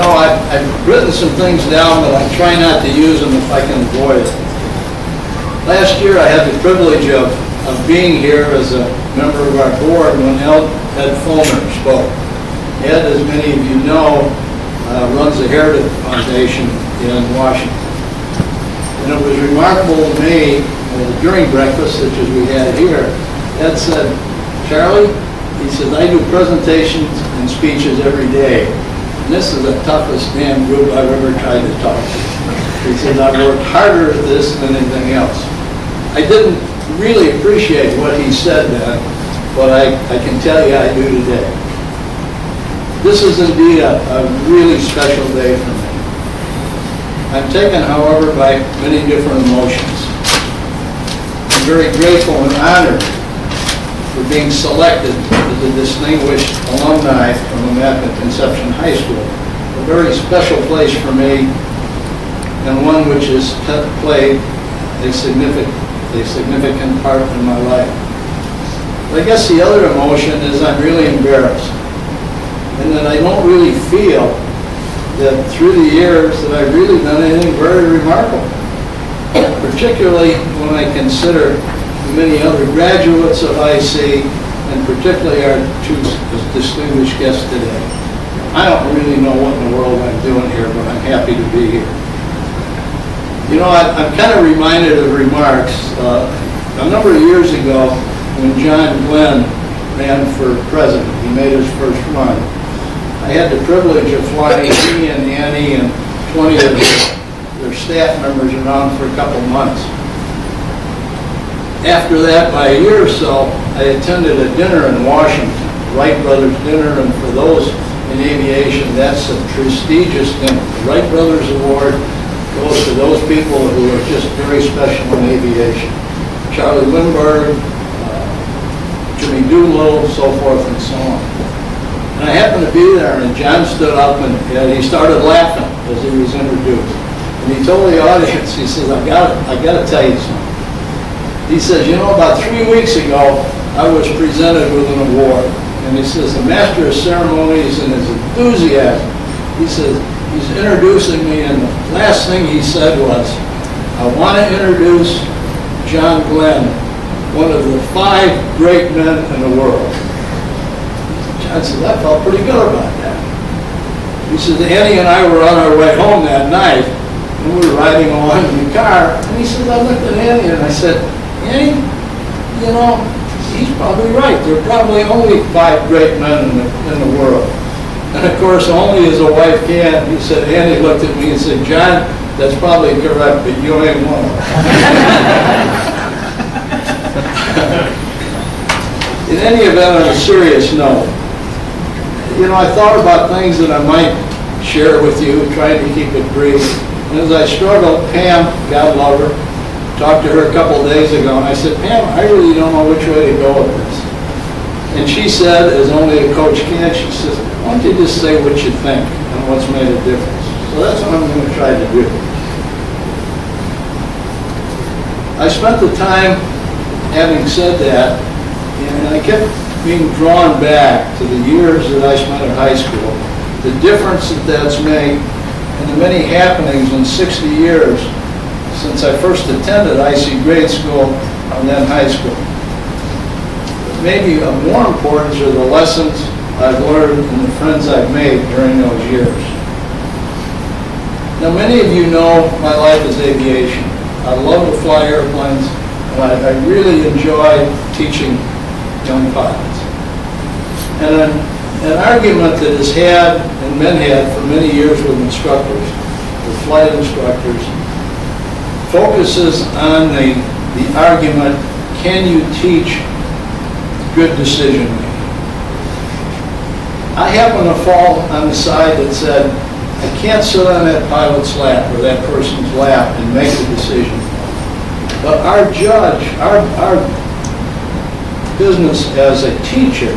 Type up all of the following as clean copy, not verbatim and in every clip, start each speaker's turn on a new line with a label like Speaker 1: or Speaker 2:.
Speaker 1: I've written some things down, but I try not to use them if I can avoid it. Last year, I had the privilege of being here as a member of our board when Ed Fulmer spoke. Ed, as many of you know, runs the Heritage Foundation in Washington. And it was remarkable to me, during breakfast, such as we had here, Ed said, Charlie, he says, I do presentations and speeches every day. And this is the toughest damn group I've ever tried to talk to. He says, I've worked harder at this than anything else. I didn't really appreciate what he said then, but I can tell you I do today. This is indeed a really special day for me. I'm taken, however, by many different emotions. I'm very grateful and honored for being selected as a Distinguished Alumni from Immaculate Conception High School, a very special place for me and one which has played a significant part in my life. But I guess the other emotion is I'm really embarrassed, and that I don't really feel that through the years that I've really done anything very remarkable, particularly when I consider the many other graduates of IC, and particularly our two distinguished guests today. I don't really know what in the world I'm doing here, but I'm happy to be here. You know, I'm kind of reminded of remarks a number of years ago when John Glenn ran for president. He made his first run. I had the privilege of flying he and Annie and 20 of their staff members around for a couple months. After that, by a year or so, I attended a dinner in Washington, Wright Brothers dinner, and for those in aviation, that's a prestigious dinner. The Wright Brothers Award goes to those people who are just very special in aviation. Charlie Lindbergh, Jimmy Doolittle, so forth and so on. And I happened to be there, and John stood up and he started laughing as he was introduced. And he told the audience, he says, I got to tell you something. He says, you know, about 3 weeks ago, I was presented with an award. And he says, the Master of Ceremonies and his enthusiasm, he says, he's introducing me, and the last thing he said was, I want to introduce John Glenn, one of the 5 great men in the world. John said, I felt pretty good about that. He said, Annie and I were on our way home that night, and we were riding along in the car, and he said, I looked at Annie and I said, Annie, you know, he's probably right. There are probably only 5 great men in the world. And of course, only as a wife can. He said, Annie looked at me and said, John, that's probably correct, but you ain't one of them. In any event, on a serious note, you know, I thought about things that I might share with you, trying to keep it brief. And as I struggled, Pam, God love her, talked to her a couple of days ago, and I said, Pam, I really don't know which way to go with this. And she said, as only a coach can, she says, why don't you just say what you think and what's made a difference? So that's what I'm going to try to do. I spent the time having said that, and I kept being drawn back to the years that I spent at high school, the difference that that's made, and the many happenings in 60 years since I first attended IC grade school and then high school. But maybe of more importance are the lessons I've learned and the friends I've made during those years. Now, many of you know my life is aviation. I love to fly airplanes, and I really enjoy teaching young pilots. And an argument that is had and been had for many years with instructors, with flight instructors, focuses on the argument, can you teach good decision making? I happen to fall on the side that said, I can't sit on that pilot's lap or that person's lap and make the decision. But our judge, our business as a teacher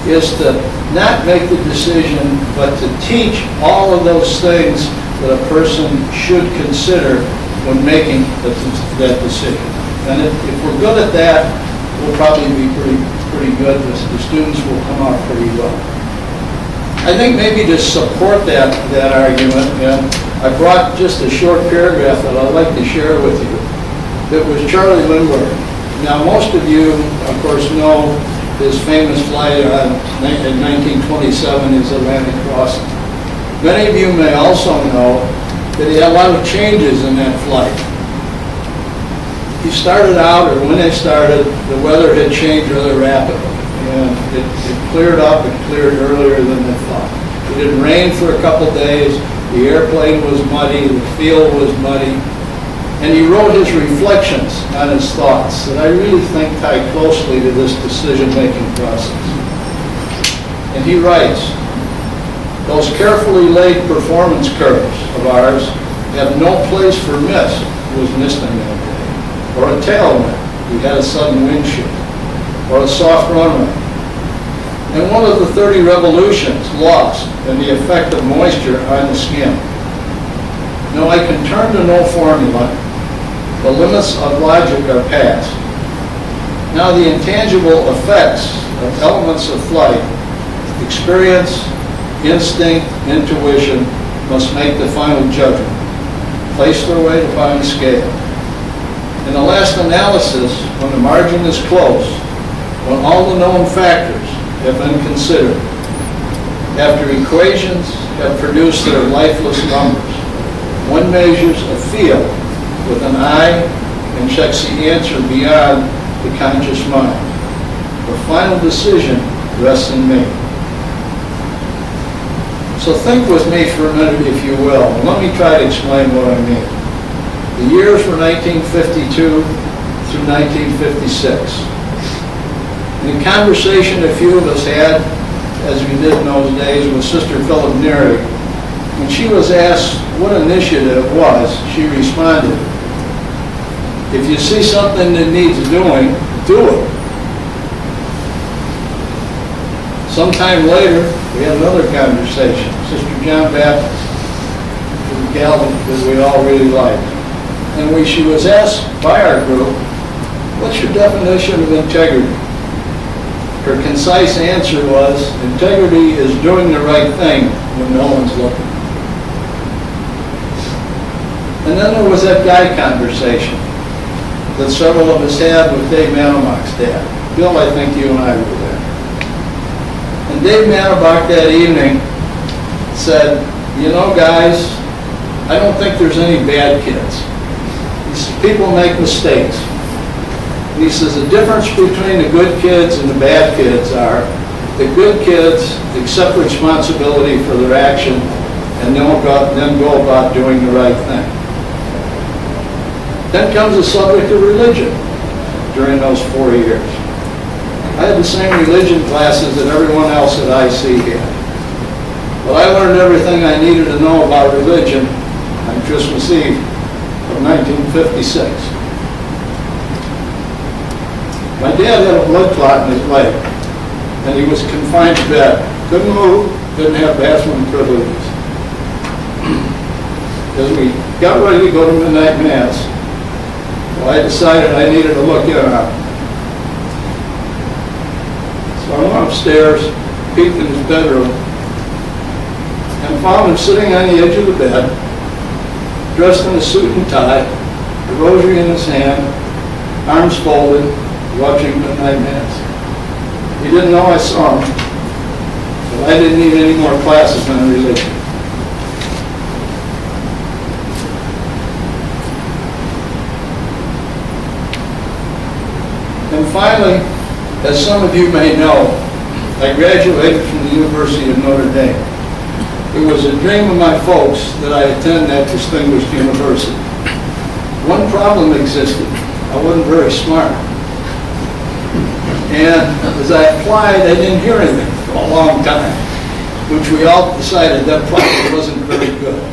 Speaker 1: is to not make the decision, but to teach all of those things that a person should consider when making that decision. And if we're good at that, we'll probably be pretty good. The students will come out pretty well. I think maybe to support that argument, and I brought just a short paragraph that I'd like to share with you. It was Charlie Lindbergh. Now, most of you, of course, know his famous flight in 1927, his Atlantic crossing. Many of you may also know that he had a lot of changes in that flight. He started out, or when they started, the weather had changed rather rapidly. And it cleared up, it cleared earlier than they thought. It had rained for a couple days, the airplane was muddy, the field was muddy, and he wrote his reflections on his thoughts that I really think tie closely to this decision-making process. And he writes, "Those carefully laid performance curves of ours have no place for miss," was missed on that day, or a tailwind, we had a sudden wind shift, or a soft runway. And one of the 30 revolutions lost in the effect of moisture on the skin. No, I can turn to no formula. The limits of logic are past. Now the intangible effects of elements of flight, experience, instinct, intuition, must make the final judgment, place their weight upon the scale. In the last analysis, when the margin is close, when all the known factors have been considered, after equations have produced their lifeless numbers, one measures a field with an eye and checks the answer beyond the conscious mind. The final decision rests in me. So think with me for a minute, if you will, and let me try to explain what I mean. The years were 1952 through 1956. In conversation a few of us had, as we did in those days, with Sister Philip Neary, when she was asked what initiative it was, she responded, "If you see something that needs doing, do it." Sometime later, we had another conversation. Sister John Baptist, a gal that we all really liked. And she was asked by our group, "What's your definition of integrity?" Her concise answer was, "Integrity is doing the right thing when no one's looking." And then there was that guy conversation that several of us had with Dave Manamach's dad. Bill, I think you and I were there. And Dave Manamach that evening said, "You know, guys, I don't think there's any bad kids. He said, people make mistakes." And he says the difference between the good kids and the bad kids are the good kids accept responsibility for their action and then go about doing the right thing. Then comes the subject of religion during those 4 years. I had the same religion classes that everyone else at IC had. But I learned everything I needed to know about religion on Christmas Eve of 1956. My dad had a blood clot in his leg, and he was confined to bed. Couldn't move, didn't have bathroom privileges. As we got ready to go to midnight mass, well, I decided I needed to look in on him. So I went upstairs, peeked in his bedroom, and found him sitting on the edge of the bed, dressed in a suit and tie, a rosary in his hand, arms folded, watching midnight mass. He didn't know I saw him, but I didn't need any more classes on religion. And finally, as some of you may know, I graduated from the University of Notre Dame. It was a dream of my folks that I attend that distinguished university. One problem existed. I wasn't very smart. And as I applied, I didn't hear anything for a long time, which we all decided that probably wasn't very good.